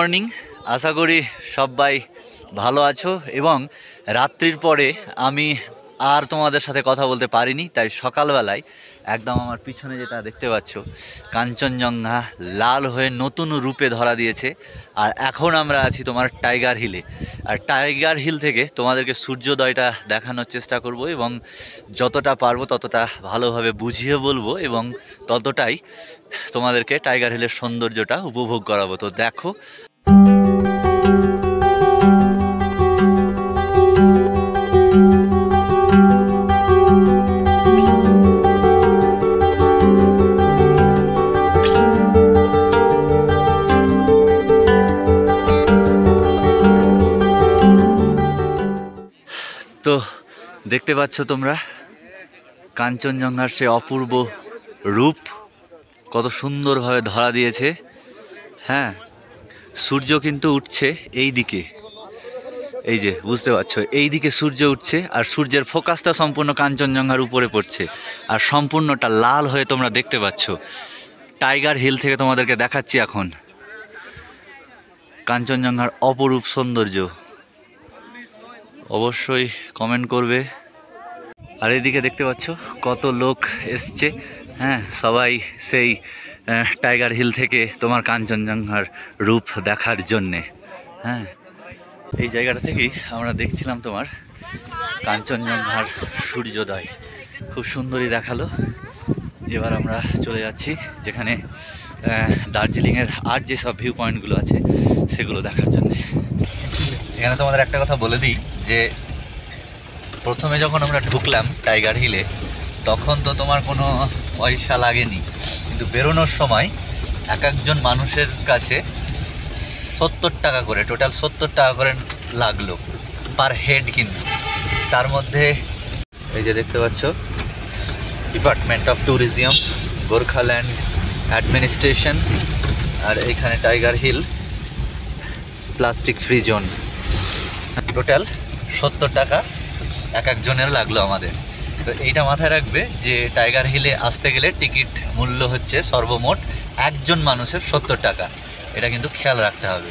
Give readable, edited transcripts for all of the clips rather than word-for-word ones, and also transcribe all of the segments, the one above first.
Morning, আশা করি সবাই ভালো আছো। এবং রাত্রির পরে আমি আর তোমাদের সাথে কথা বলতে পারিনি, তাই সকালবেলায় একদম আমার পিছনে যেটা দেখতে পাচ্ছ, কাঞ্চনজঙ্ঘা লাল হয়ে নতুন রূপে ধরা দিয়েছে। আর এখন আমরা আছি তোমার টাইগার হিলে। আর টাইগার হিল থেকে তোমাদেরকে সূর্যোদয়টা দেখানোর চেষ্টা করব এবং যতটা পারবো ততটা ভালোভাবে বুঝিয়ে বলবো এবং ততটাই তোমাদেরকে টাইগার হিলের সৌন্দর্যটা উপভোগ করাবো। তো দেখো, তো দেখতে পাচ্ছ তোমরা কাঞ্চনজঙ্ঘার সে অপূর্ব রূপ কত সুন্দরভাবে ধরা দিয়েছে। হ্যাঁ, সূর্য কিন্তু উঠছে এই দিকে, এই যে বুঝতে পারছো, এই দিকে সূর্য উঠছে আর সূর্যের ফোকাসটা সম্পূর্ণ কাঞ্চনজঙ্ঘার উপরে পড়ছে আর সম্পূর্ণটা লাল হয়ে তোমরা দেখতে পাচ্ছ। টাইগার হিল থেকে তোমাদেরকে দেখাচ্ছি এখন কাঞ্চনজঙ্ঘার অপরূপ সৌন্দর্য। অবশ্যই কমেন্ট করবে। আর এদিকে দেখতে পাচ্ছ কত লোক এসছে। হ্যাঁ, সবাই সেই টাইগার হিল থেকে তোমার কাঞ্চনজঙ্ঘার রূপ দেখার জন্যে। হ্যাঁ, এই জায়গাটা থেকেই আমরা দেখছিলাম তোমার কাঞ্চনজঙ্ঘার সূর্যোদয়, খুব সুন্দরই দেখালো। এবার আমরা চলে যাচ্ছি যেখানে দার্জিলিংয়ের আর যেসব ভিউ পয়েন্টগুলো আছে সেগুলো দেখার জন্যে। এখানে তোমাদের একটা কথা বলে দিই যে প্রথমে যখন আমরা ঢুকলাম টাইগার হিলে তখন তো তোমার কোনো পয়সা লাগেনি, কিন্তু বেরোনোর সময় এক একজন মানুষের কাছে 70 টাকা করে, টোটাল 70 টাকা করে লাগলো পার হেড। কিন্তু তার মধ্যে এই যে দেখতে পাচ্ছ department of tourism, Gorkhaland administration, আর এইখানে Tiger Hill plastic free zone, total 70 টাকা এক একজনের লাগলো আমাদের। তো এইটা মাথায় রাখবে যে টাইগার হিলে আসতে গেলে টিকিট মূল্য হচ্ছে সর্বমোট একজন মানুষের 70 টাকা, এটা কিন্তু খেয়াল রাখতে হবে।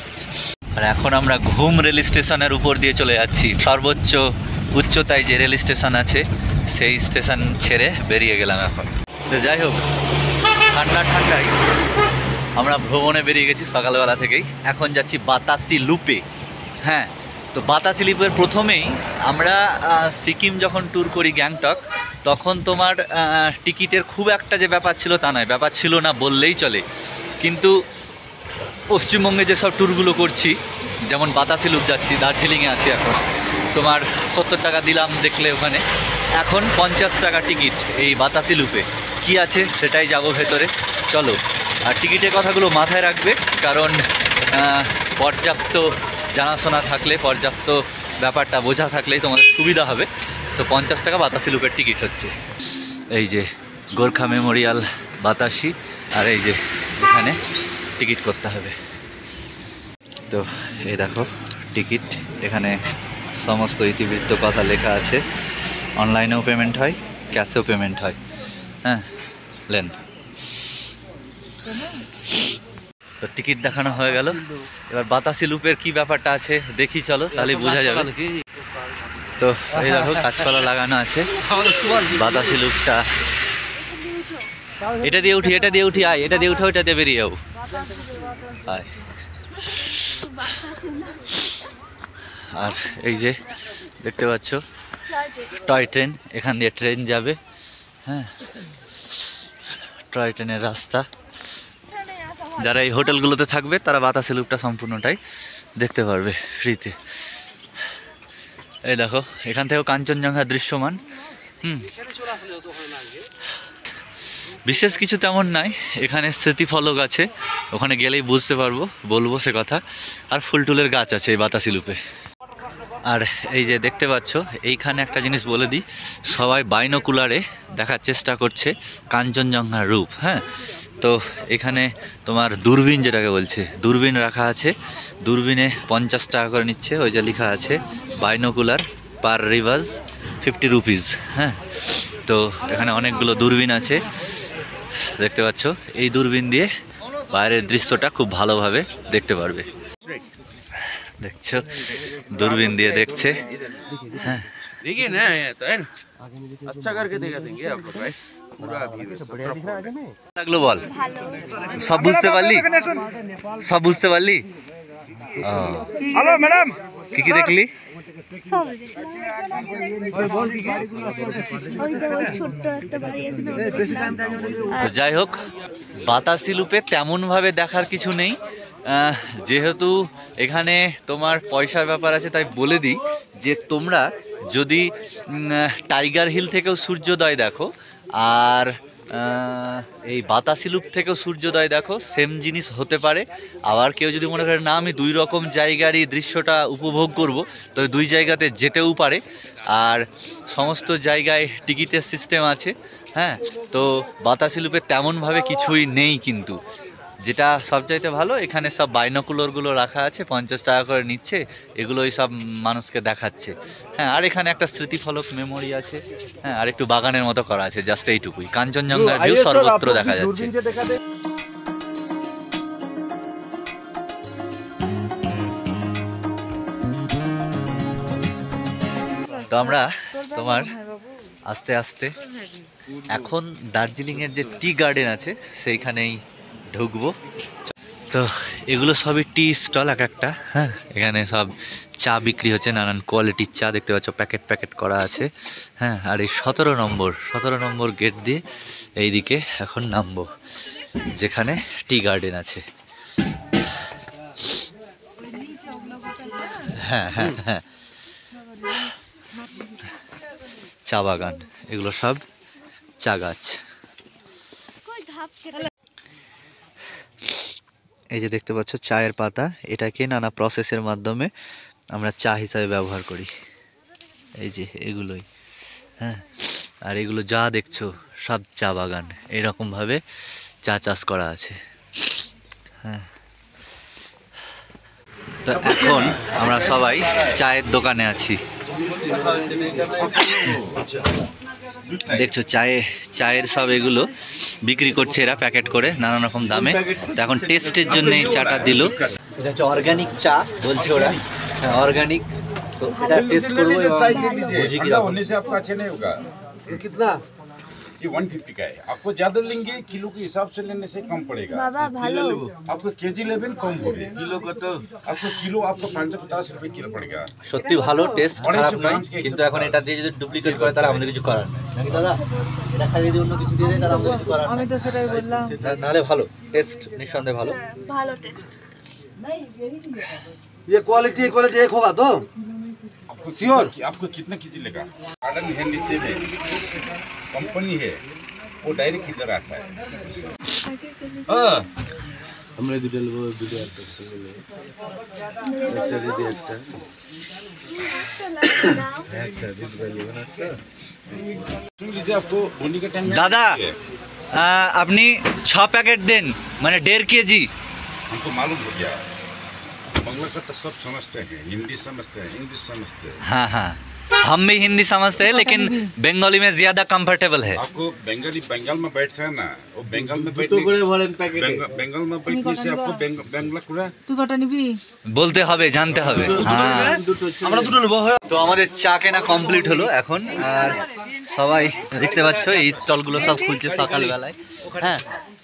আর এখন আমরা ঘুম রেল স্টেশনের উপর দিয়ে চলে যাচ্ছি। সর্বোচ্চ উচ্চতায় যে রেল স্টেশন আছে সেই স্টেশন ছেড়ে বেরিয়ে গেলাম এখন। তো যাই হোক, ঠান্ডায় আমরা ভ্রমণে বেরিয়ে গেছি সকালবেলা থেকেই। এখন যাচ্ছি বাতাসি লুপে। হ্যাঁ, তো বাতাসি লুপের প্রথমেই আমরা সিকিম যখন ট্যুর করি গ্যাংটক, তখন তোমার টিকিটের খুব একটা যে ব্যাপার ছিল তা নয়, ব্যাপার ছিল না বললেই চলে। কিন্তু পশ্চিমবঙ্গে যেসব ট্যুরগুলো করছি, যেমন বাতাসি লুপ যাচ্ছি, দার্জিলিংয়ে আছি এখন, তোমার 70 টাকা দিলাম দেখলে ওখানে, এখন 50 টাকা টিকিট এই বাতাসি লুপে। কি আছে সেটাই যাব ভেতরে, চলো। আর টিকিটের কথাগুলো মাথায় রাখবে, কারণ পর্যাপ্ত জানাশোনা থাকলে, পর্যাপ্ত ব্যাপারটা বোঝা থাকলেই তোমাদের সুবিধা হবে। তো 50 টাকা বাতাসি লুপের টিকিট হচ্ছে। এই যে গোর্খা মেমোরিয়াল বাতাসি, আর এই যে এখানে টিকিট করতে হবে। তো এই দেখো টিকিট, এখানে সমস্ত ইতিবৃত্ত কথা লেখা আছে। অনলাইনেও পেমেন্ট হয়, ক্যাশেও পেমেন্ট হয়। হ্যাঁ, লেন। তো টিকিট দেখানো হয়ে গেল, এবার বাতাসি লুপের কি ব্যাপারটা আছে দেখি, চলো, তাহলে বোঝা যাবে। তো এই দেখো গাছপালা লাগানো আছে। বাতাসি লুপটা এটা দিয়ে উঠি, এটা দিয়ে উঠি, আয়, এটা দিয়ে উঠো, এটা দিয়ে বেরিয়ে যাও, আয়। আর এই যে দেখতে পাচ্ছ টয় ট্রেন, এখান দিয়ে ট্রেন যাবে। হ্যাঁ, টয় ট্রেনের রাস্তা। যারা এই হোটেলগুলোতে থাকবে তারা বাতাসি লুপটা সম্পূর্ণটাই দেখতে পারবে ফ্রিতে। এই দেখো এখান থেকেও কাঞ্চনজঙ্ঘা দৃশ্যমান। বিশেষ কিছু তেমন নাই, এখানে স্মৃতিফলক আছে, ওখানে গেলেই বুঝতে পারবো, বলবো সে কথা। আর ফুল টুলের গাছ আছে এই বাতাসি লুপে। আর এই যে দেখতে পাচ্ছ এইখানে একটা জিনিস বলে দিই, সবাই বাইনোকুলারে দেখার চেষ্টা করছে কাঞ্চনজঙ্ঘার রূপ। হ্যাঁ, তো এখানে তোমার দূরবীন যেটাকে বলছে, দূরবীন রাখা আছে। দূরবীনে 50 টাকা করে নিচ্ছে, ওই যে লেখা আছে বাইনোকুলার পার রিভার্স 50 রুপিস। হ্যাঁ, তো এখানে অনেকগুলো দূরবীন আছে দেখতে পাচ্ছ। এই দূরবীন দিয়ে বাইরের দৃশ্যটা খুব ভালোভাবে দেখতে পারবে। দেখছো দূরবীন দিয়ে দেখছে। হ্যাঁ देखिए ना ये तो है ना अच्छा करके दिखा देंगे आपको भाई पूरा লাগলো বল, সব বুঝতে পারলি? সব বুঝতে পারলি? হ্যালো ম্যাডাম, কি কি দেখলি? যাই হোক, বাতাসি লুপে তেমন ভাবে দেখার কিছু নেই, যেহেতু এখানে তোমার পয়সার ব্যাপার আছে, তাই বলে দিই যে তোমরা যদি টাইগার হিল থেকেও সূর্যোদয় দেখো আর এই বাতাসি লুপ থেকেও সূর্যোদয় দেখো, সেম জিনিস হতে পারে। আবার কেউ যদি মনে করে না আমি দুই রকম জায়গারই দৃশ্যটা উপভোগ করব, তবে দুই জায়গাতে যেতেও পারে। আর সমস্ত জায়গায় টিকিটের সিস্টেম আছে। হ্যাঁ, তো বাতাসি লুপে তেমনভাবে কিছুই নেই, কিন্তু যেটা সবচাইতে ভালো এখানে সব বাইনোকুলারগুলো রাখা আছে, 50 টাকা করে নিচ্ছে, এগুলোই সব মানুষকে দেখাচ্ছে। হ্যাঁ, আর এখানে একটা স্মৃতিফলক মেমোরি আছে। হ্যাঁ, আর একটু বাগানের মতো করা আছে, জাস্ট এইটুকুই। কাঞ্চনজঙ্ঘার ভিউ সর্বত্র দেখা যাচ্ছে। তো আমরা তোমার আস্তে আস্তে এখন দার্জিলিংয়ের যে টি গার্ডেন আছে সেইখানেই ঢুকবো। তো এগুলো সবই টি স্টল এক একটা। হ্যাঁ, এখানে সব চা বিক্রি হচ্ছে, নানান কোয়ালিটির চা দেখতে পাচ্ছ, প্যাকেট প্যাকেট করা আছে। হ্যাঁ, আর এই 17 নম্বর গেট দিয়ে এইদিকে এখন নামবো, যেখানে টি গার্ডেন আছে। হ্যাঁ হ্যাঁ হ্যাঁ, চা বাগান, এগুলো সব চা গাছ। এই যে দেখতে পাচ্ছ চায়ের পাতা, এটাকে নানা প্রসেসের মাধ্যমে আমরা চা হিসাবে ব্যবহার করি। এই যে এগুলোই। হ্যাঁ, আর এগুলো যা দেখছো সব চা বাগান, এরকমভাবে চা চাষ করা আছে। হ্যাঁ, তো এখন আমরা সবাই চায়ের দোকানে আছি। দেখছো চায়ের সব এগুলো বিক্রি করছে এরা প্যাকেট করে নানান রকম দামে। তো এখন টেস্টের জন্য এই চাটা দিল। এটা হচ্ছে অর্গানিক চা বলছে ওরা। হ্যাঁ, অর্গানিক। তো এটা টেস্ট করবো এবং বুঝি কি রকম। होने से आपका अच्छा नहीं होगा। कितना? ये 150 का है। आपको ज्यादा लेंगे किलो के हिसाब से लेने से कम पड़ेगा। बाबा भालो आपको केजी लेवल कम होगा। किलो का तो आपको किलो आपको 550 रुपए किलो पड़ेगा। সত্যি ভালো টেস্ট, খারাপ নয়, কিন্তু এখন এটা দিয়ে যদি ডুপ্লিকেট করে তারা আমাদের কিছু করার নেই, নাকি দাদা? এটা খালি যদি অন্য কিছু দিয়ে দেয় তারা আমাদের কিছু করার নেই। আমি তো সেটাই বললাম, নাহলে ভালো টেস্ট, নিঃসন্দেহে ভালো। ভালো টেস্ট। ये क्वालिटी एक होगा तो श्योर। आपको कितना केजी लेगा? गार्डन है नीचे में, कंपनी है, वो डायरेक्ट इधर आता है। हाँ, हमने दुटे लेबो दुटे একটা দিদি একটা দিদি लेबो ना একটা। सुन लीजिए, आपको होने का टाइम দাদা আপনি 6 প্যাকেট দেন, মানে 1.5 কেজি। हमको मालूम हो गया, बांग्ला का तो सब समझते हैं, हिंदी समझते हैं, इंग्लिश समझते हैं। हाँ हाँ, हम भी हिंदी समझते हैं, लेकिन बंगाली में ज्यादा कंफर्टेबल है। आपको बंगाली बंगाल में बैठते हैं ना, वो बंगाल में দুটো করে ভরেন প্যাকেটে। बंगाल में बैठने से आपको बांग्ला पूरा তুই কটা নিবি? বলতে হবে, জানতে হবে। হ্যাঁ, আমরা দুটো নেব। তো আমাদের চা কেনা কমপ্লিট হলো এখন। আর সবাই দেখতে পাচ্ছ এই স্টলগুলো সব খুলছে সকালবেলায়। হ্যাঁ,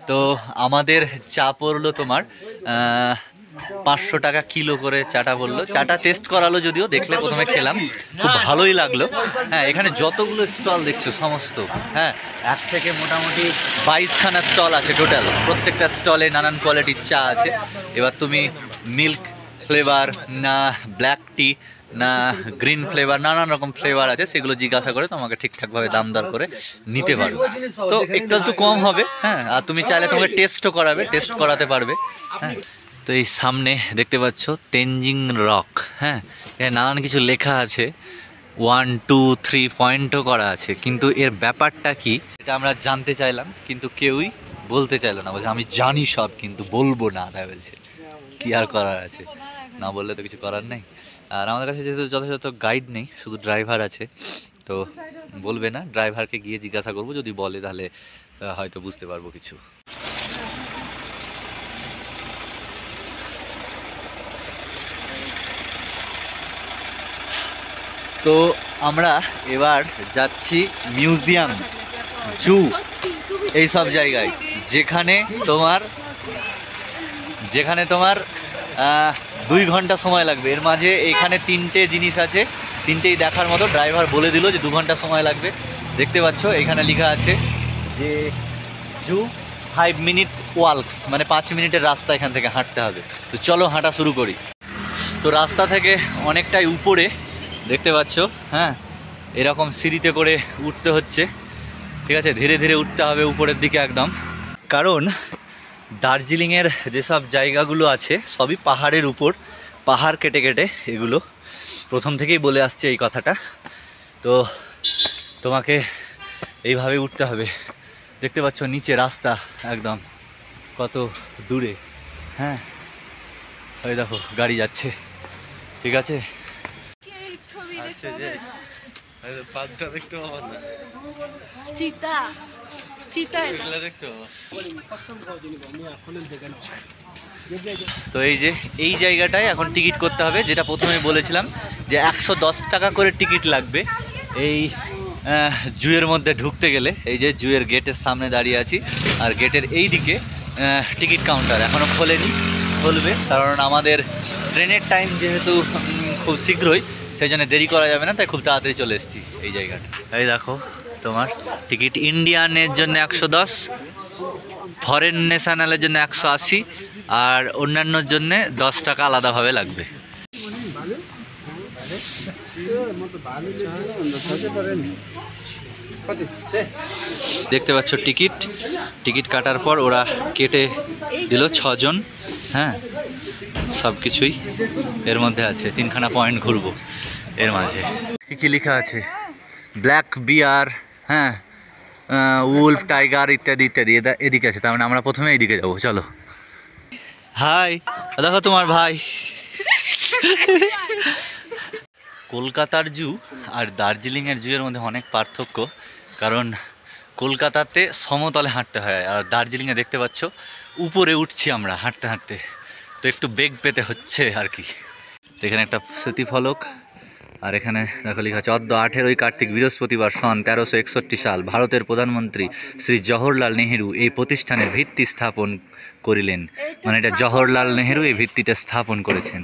তো আমাদের চা পড়লো তোমার 500 টাকা কিলো করে চাটা বললো। চাটা টেস্ট করালো, যদিও দেখলে প্রথমে খেলাম, খুব ভালোই লাগলো। হ্যাঁ, এখানে যতগুলো স্টল দেখছো সমস্ত, হ্যাঁ, এক থেকে মোটামুটি 22খানা স্টল আছে টোটাল। প্রত্যেকটা স্টলে নানান কোয়ালিটির চা আছে। এবার তুমি মিল্ক ফ্লেভার না ব্ল্যাক টি না গ্রিন ফ্লেভার, নানান রকম ফ্লেভার আছে, সেগুলো জিজ্ঞাসা করে তোমাকে ঠিকঠাকভাবে দাম দর করে নিতে পারবে। তো একটু কম হবে। হ্যাঁ, আর তুমি চাইলে তোমাকে টেস্টও করাবে, টেস্ট করাতে পারবে। হ্যাঁ, তো এই সামনে দেখতে পাচ্ছ তেনজিং রক। হ্যাঁ, এর নানান কিছু লেখা আছে, 1, 2, 3 পয়েন্টও করা আছে, কিন্তু এর ব্যাপারটা কি এটা আমরা জানতে চাইলাম, কিন্তু কেউই বলতে চাইলো না। বলছে আমি জানি সব, কিন্তু বলবো না, তাই বলছে। কি আর করার আছে, না বললে তো কিছু করার নেই। আর আমাদের কাছে যেহেতু যথাযথ গাইড নেই, শুধু ড্রাইভার আছে, তো বলবে না। ড্রাইভারকে গিয়ে জিজ্ঞাসা করবো, যদি বলে তাহলে হয়তো বুঝতে পারবো কিছু। তো আমরা এবার যাচ্ছি মিউজিয়াম, জু, এই সব জায়গায় যেখানে তোমার 2 ঘন্টা সময় লাগবে। এর মাঝে এখানে 3টে জিনিস আছে, 3টেই দেখার মতো। ড্রাইভার বলে দিল যে 2 ঘন্টা সময় লাগবে। দেখতে পাচ্ছ এখানে লেখা আছে যে জু 5 মিনিট ওয়ালকস, মানে 5 মিনিটের রাস্তা এখান থেকে হাঁটতে হবে। তো চলো হাঁটা শুরু করি। তো রাস্তা থেকে অনেকটাই উপরে দেখতে পাচ্ছ, হ্যাঁ, এরকম সিঁড়িতে করে উঠতে হচ্ছে, ঠিক আছে? ধীরে ধীরে উঠতে হবে উপরের দিকে একদম, কারণ দার্জিলিংয়ের যেসব জায়গাগুলো আছে সবই পাহাড়ের উপর, পাহাড় কেটে কেটে এগুলো, প্রথম থেকেই বলে আসছে এই কথাটা। তো তোমাকে এইভাবে উঠতে হবে। দেখতে পাচ্ছ নিচে রাস্তা একদম কত দূরে, হ্যাঁ, ওই দেখো গাড়ি যাচ্ছে, ঠিক আছে? আচ্ছা, যে পাগটা দেখতে পাবো না, চিতা চিতা এগুলো দেখতে পাবো। তো এই যে এই জায়গাটায় এখন টিকিট করতে হবে, যেটা প্রথমেই বলেছিলাম যে 110 টাকা করে টিকিট লাগবে এই জুয়ের মধ্যে ঢুকতে গেলে। এই যে জুয়ের গেটের সামনে দাঁড়িয়ে আছি, আর গেটের এই দিকে টিকিট কাউন্টার এখনও খোলেনি, খুলবে, কারণ আমাদের ট্রেনের টাইম যেহেতু খুব শীঘ্রই, সেই জন্য দেরি করা যাবে না, তাই খুব তাড়াতাড়ি চলে এসেছি এই জায়গাটা। এই দেখো তোমার টিকিট ইন্ডিয়ানের জন্য 110, ফরেন ন্যাশনালের জন্য 180, আর অন্যান্যর জন্য 10 টাকা আলাদাভাবে লাগবে। দেখতে পাচ্ছ টিকিট কাটার পর ওরা কেটে দিল 6 জন, হ্যাঁ, সব কিছুই এর মধ্যে আছে। 3খানা পয়েন্ট ঘুরবো এর মাঝে। কী লেখা আছে? ব্ল্যাক বিয়ার, হ্যাঁ, উলফ, টাইগার ইত্যাদি ইত্যাদি। এদিকে আছে, তার মানে আমরা প্রথমে এইদিকে যাবো। চলো। হাই, দেখো তোমার ভাই। কলকাতার জু আর দার্জিলিংয়ের জুয়ের মধ্যে অনেক পার্থক্য, কারণ কলকাতাতে সমতলে হাঁটতে হয়, আর দার্জিলিংয়ে দেখতে পাচ্ছ উপরে উঠছি আমরা হাঁটতে হাঁটতে, তো একটু বেগ পেতে হচ্ছে আর কি। তো এখানে একটা স্মৃতিফলক, আর এখানে দেখো লেখা আছে 18ই কার্তিক বৃহস্পতিবার সন 1361 সাল ভারতের প্রধানমন্ত্রী শ্রী জওহরলাল নেহেরু এই প্রতিষ্ঠানের ভিত্তি স্থাপন করিলেন। মানে এটা জওহরলাল নেহেরু এই ভিত্তিটা স্থাপন করেছেন।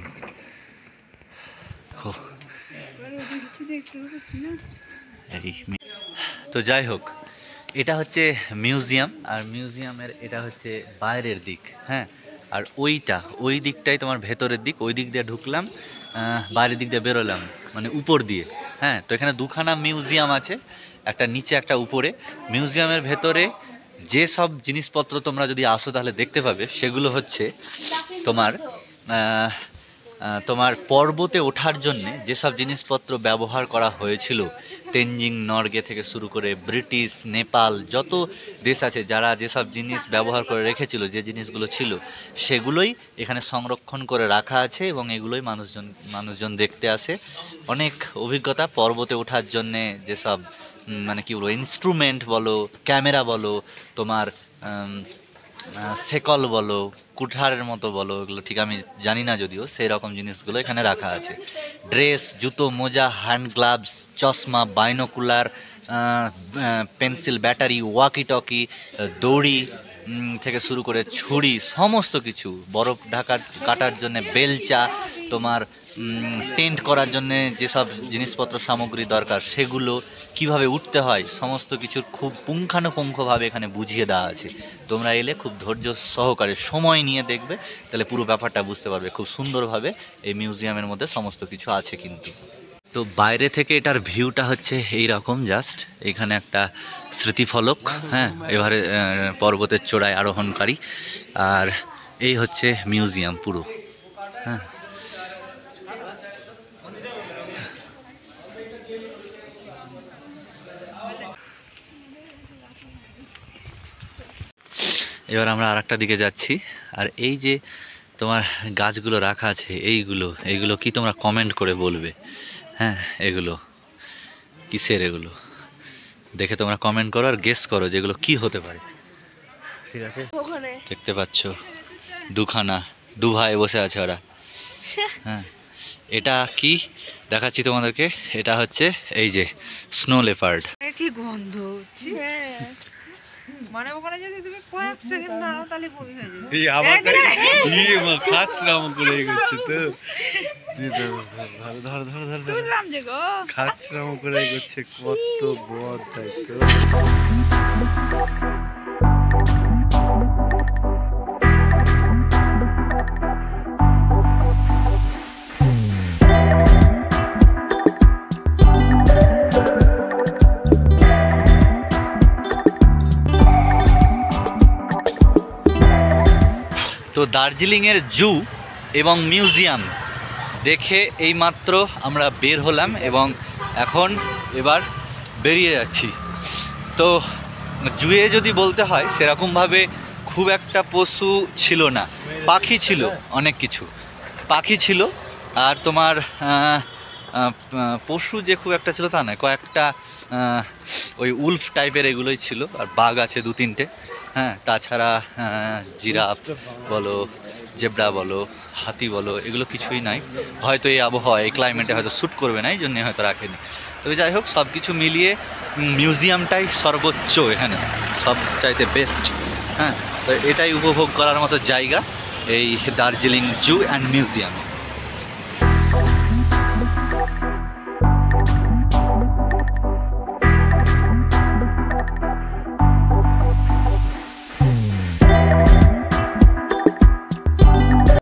তো যাই হোক, এটা হচ্ছে মিউজিয়াম, আর মিউজিয়ামের এটা হচ্ছে বাইরের দিক, হ্যাঁ, আর ওই দিকটাই তোমার ভেতরের দিক। ওই দিক দিয়ে ঢুকলাম, বাইরের দিক দিয়ে বেরোলাম, মানে উপর দিয়ে, হ্যাঁ। তো এখানে 2খানা মিউজিয়াম আছে, একটা নিচে একটা উপরে। মিউজিয়ামের ভেতরে যে সব জিনিসপত্র তোমরা যদি আসো তাহলে দেখতে পাবে, সেগুলো হচ্ছে তোমার পর্বতে ওঠার জন্যে যেসব জিনিসপত্র ব্যবহার করা হয়েছিল, তেনজিং নরগে থেকে শুরু করে ব্রিটিশ, নেপাল, যত দেশ আছে যারা যেসব জিনিস ব্যবহার করে রেখেছিল, যে জিনিসগুলো ছিল, সেগুলোই এখানে সংরক্ষণ করে রাখা আছে, এবং এগুলোই মানুষজন দেখতে আসে। অনেক অভিজ্ঞতা পর্বতে ওঠার জন্যে, যেসব মানে কী বলবো, ইনস্ট্রুমেন্ট বলো, ক্যামেরা বলো, তোমার সেকল বলো, কুঠারের মতো বলো, এগুলো ঠিক আমি জানি না, যদিও সেই রকম জিনিসগুলো এখানে রাখা আছে। ড্রেস, জুতো, মোজা, হ্যান্ড গ্লাভস, চশমা, binocular, pencil, battery, walkie talkie, দড়ি থেকে শুরু করে ছুরি, সমস্ত কিছু, বরফ কাটার জন্য বেলচা, তোমার টেন্ট করার জন্য যেসব জিনিসপত্র সামগ্রী দরকার, সেগুলো কিভাবে উঠতে হয়, সমস্ত কিছুর খুব পুঙ্খানুপুঙ্খভাবে এখানে বুঝিয়ে দেওয়া আছে। তোমরা এলে খুব ধৈর্য সহকারে সময় নিয়ে দেখবে, তাহলে পুরো ব্যাপারটা বুঝতে পারবে। খুব সুন্দরভাবে এই মিউজিয়ামের মধ্যে সমস্ত কিছু আছে কিন্তু। তো বাইরে থেকে এটার ভিউটা হচ্ছে এই রকম, জাস্ট এখানে একটা স্মৃতিফলক, হ্যাঁ, এবারে পর্বতের চূড়ায় আরোহণকারী, আর এই হচ্ছে মিউজিয়াম পুরো, হ্যাঁ। এবার আমরা আরেকটা দিকে যাচ্ছি, আর এই যে তোমার গাছগুলো রাখা আছে, এইগুলো কি তোমরা কমেন্ট করে বলবে, হ্যাঁ। এগুলো কিসের, এগুলো দেখে তোমরা কমেন্ট করো আর গেস করো যেগুলো কি হতে পারে, ঠিক আছে? দেখতে পাচ্ছ 2 ভাই বসে আছে ওরা, হ্যাঁ। এটা কি দেখাচ্ছি তোমাদেরকে, এটা হচ্ছে এই যে স্নো লেপার্ড। কি গন্ধ হচ্ছে, মানে ওখানে যদি তুমি কয়েক সেকেন্ড দাঁড়াও তাহলে বমি হয়ে যাবে। এই আবার খাচ্ছিলাম করে এগোচ্ছে তো, ধর ধর ধর ধর তুললাম যে গো। খাচ্ছিলাম করে এগোচ্ছে, কত বড় তাই তো। তো দার্জিলিংয়ের জু এবং মিউজিয়াম দেখে এইমাত্র আমরা বের হলাম এবং এবার বেরিয়ে যাচ্ছি। তো জুয়ে যদি বলতে হয় সেরকমভাবে খুব একটা পশু ছিল না, পাখি ছিল, অনেক কিছু পাখি ছিল। আর তোমার পশু যে খুব একটা ছিল তা নয়, কয়েকটা ওই উলফ টাইপের এগুলোই ছিল, আর বাঘ আছে 2-3টে। হ্যাঁ, তাছাড়া জিরাফ বলো, জেব্রা বলো, হাতি বলো, এগুলো কিছুই নাই। হয়তো এই আবহাওয়া, এই ক্লাইমেটে হয়তো শ্যুট করবে না, এই জন্যে হয়তো রাখেনি। তবে যাই হোক, সব কিছু মিলিয়ে মিউজিয়ামটাই সর্বোচ্চ, এখানে সব চাইতে বেস্ট। হ্যাঁ, তো এটাই উপভোগ করার মতো জায়গা, এই দার্জিলিং জু অ্যান্ড মিউজিয়াম।